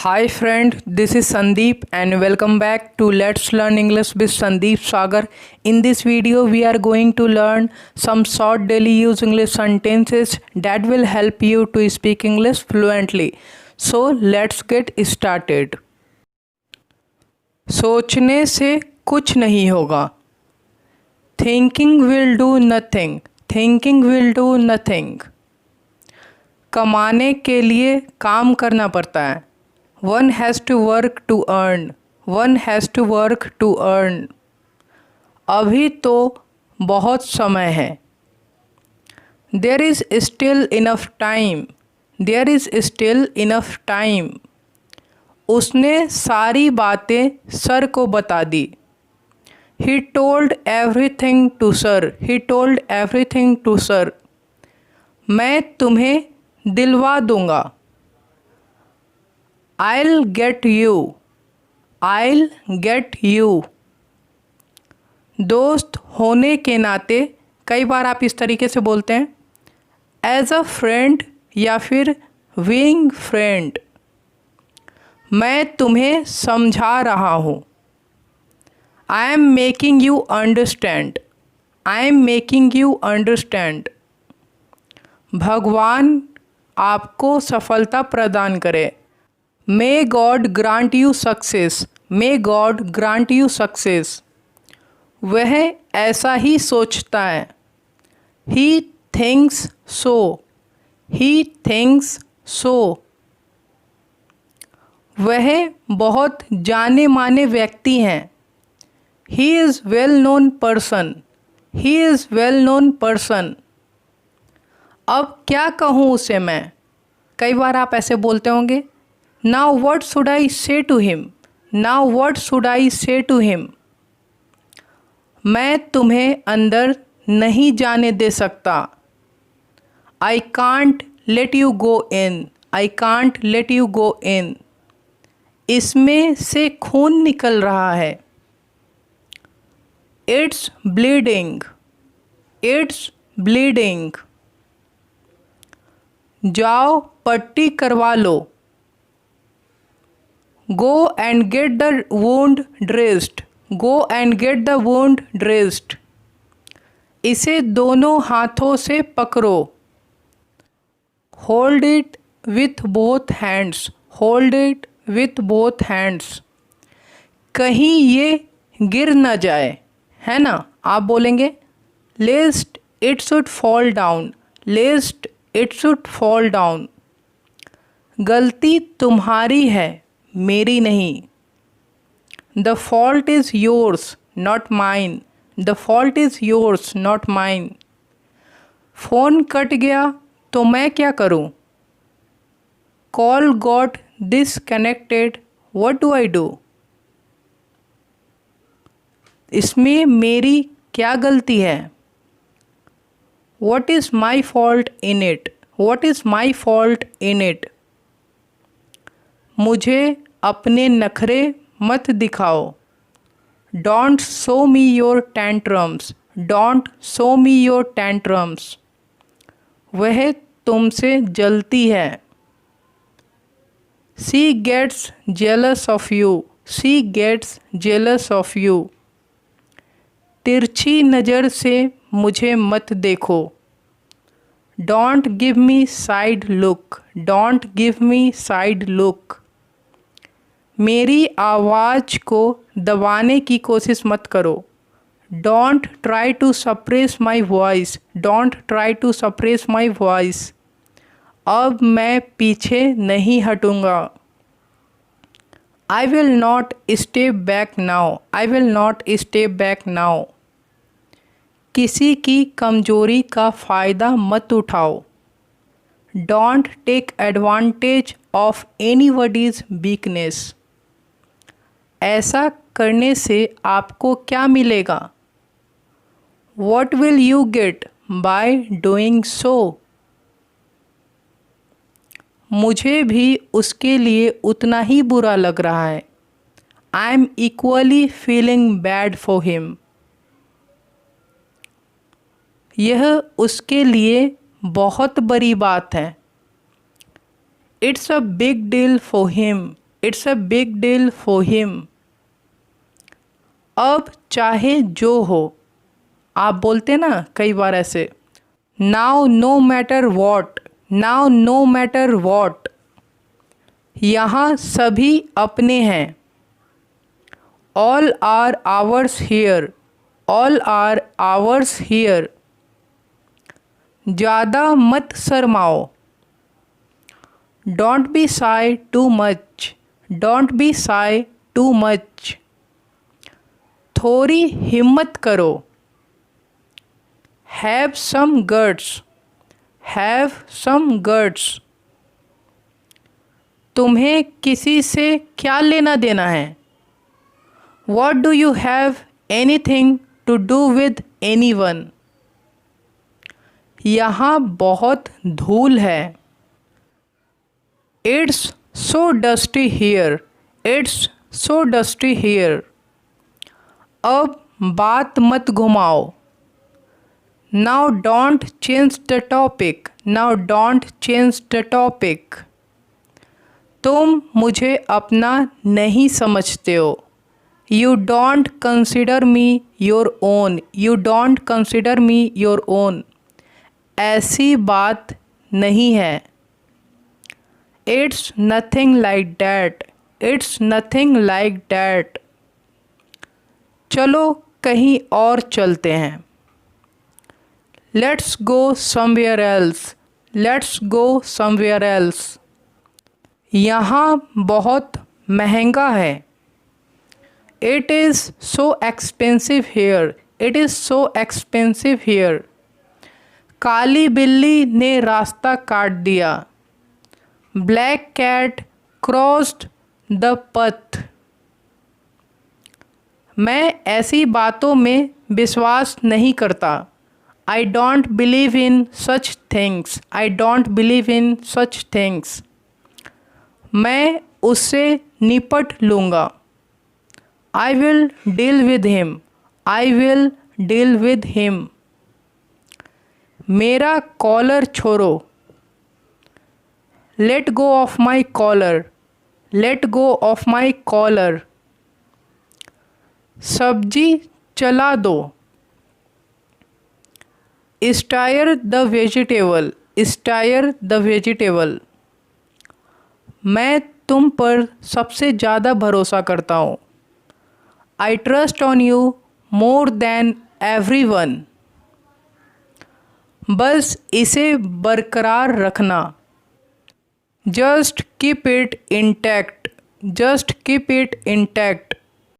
Hi friend, this is Sandeep and welcome back to Let's Learn English with Sandeep Sagar. In this video, we are going to learn some short daily use English sentences that will help you to speak English fluently. So let's get started. सोचने से कुछ नहीं होगा. Thinking will do nothing. Thinking will do nothing. कमाने के लिए काम करना पड़ता है. One has to work to earn. One has to work to earn. अभी तो बहुत समय है. There is still enough time. There is still enough time. उसने सारी बातें सर को बता दी. He told everything to sir. He told everything to sir. मैं तुम्हें दिलवा दूंगा. I'll get you. I'll get you. दोस्त होने के नाते कई बार आप इस तरीके से बोलते हैं एज अ फ्रेंड या फिर बीइंग फ्रेंड. मैं तुम्हें समझा रहा हूँ. I am making you understand. I am making you understand. भगवान आपको सफलता प्रदान करे. May God grant you success. May God grant you success. वह ऐसा ही सोचता है. He thinks so. He thinks so. वह बहुत जाने माने व्यक्ति हैं. He is well known person. He is well known person. अब क्या कहूँ उसे मैं. कई बार आप ऐसे बोलते होंगे. Now what should I say to him? Now what should I say to him? मैं तुम्हें अंदर नहीं जाने दे सकता. I can't let you go in. I can't let you go in. इसमें से खून निकल रहा है. It's bleeding. It's bleeding. जाओ पट्टी करवा लो. Go and get the wound dressed. Go and get the wound dressed. इसे दोनों हाथों से पकड़ो. Hold it with both hands. Hold it with both hands. कहीं ये गिर न जाए. है ना. आप बोलेंगे lest it should fall down. Lest it should fall down. गलती तुम्हारी है, मेरी नहीं. The fault is yours, not mine. The fault is yours, not mine. Phone cut गया तो मैं क्या करूं? Call got disconnected. What do I do? इसमें मेरी क्या गलती है? What is my fault in it? What is my fault in it? मुझे अपने नखरे मत दिखाओ. Don't show me your tantrums. Don't show me your tantrums. वह तुमसे जलती है. She gets jealous of you. She gets jealous of you. तिरछी नज़र से मुझे मत देखो. Don't give me side look. Don't give me side look. मेरी आवाज़ को दबाने की कोशिश मत करो. Don't try to suppress my voice. Don't try to suppress my voice. अब मैं पीछे नहीं हटूँगा. I will not step back now. I will not step back now. किसी की कमजोरी का फ़ायदा मत उठाओ. Don't take advantage of anybody's weakness. ऐसा करने से आपको क्या मिलेगा? What will you get by doing so? मुझे भी उसके लिए उतना ही बुरा लग रहा है. I am equally feeling bad for him. यह उसके लिए बहुत बड़ी बात है. It's a big deal for him. It's a big deal for him. अब चाहे जो हो, आप बोलते ना कई बार ऐसे, now no matter what, now no matter what, यहाँ सभी अपने हैं। All are ours here, all are ours here, ज़्यादा मत शर्माओ। Don't be shy too much, don't be shy too much, थोड़ी हिम्मत करो। Have some guts, have some guts, तुम्हें किसी से क्या लेना देना है। What do you have anything to do with anyone, यहाँ बहुत धूल है। It's so dusty here, it's so dusty here, अब बात मत घुमाओ। Now don't change the topic, now don't change the topic, तुम मुझे अपना नहीं समझते हो। You don't consider me your own, you don't consider me your own, ऐसी बात नहीं है। It's nothing like that, it's nothing like that, चलो कहीं और चलते हैं। Let's go somewhere else, let's go somewhere else, यहाँ बहुत महंगा है। It is so expensive hair, it is so expensive here, काली बिल्ली ने रास्ता काट दिया। Black cat crossed the path, मैं ऐसी बातों में विश्वास नहीं करता। I don't believe in such things, I don't believe in such things, मैं उससे निपट लूँगा। I will deal with him, I will deal with him, मेरा कॉलर छोड़ो। Let go of my collar, let go of my collar, सब्जी चला दो। Stir the vegetable, stir the vegetable, मैं तुम पर सबसे ज़्यादा भरोसा करता हूँ। I trust on you more than everyone, बस इसे बरकरार रखना। Just keep it intact, just keep it intact,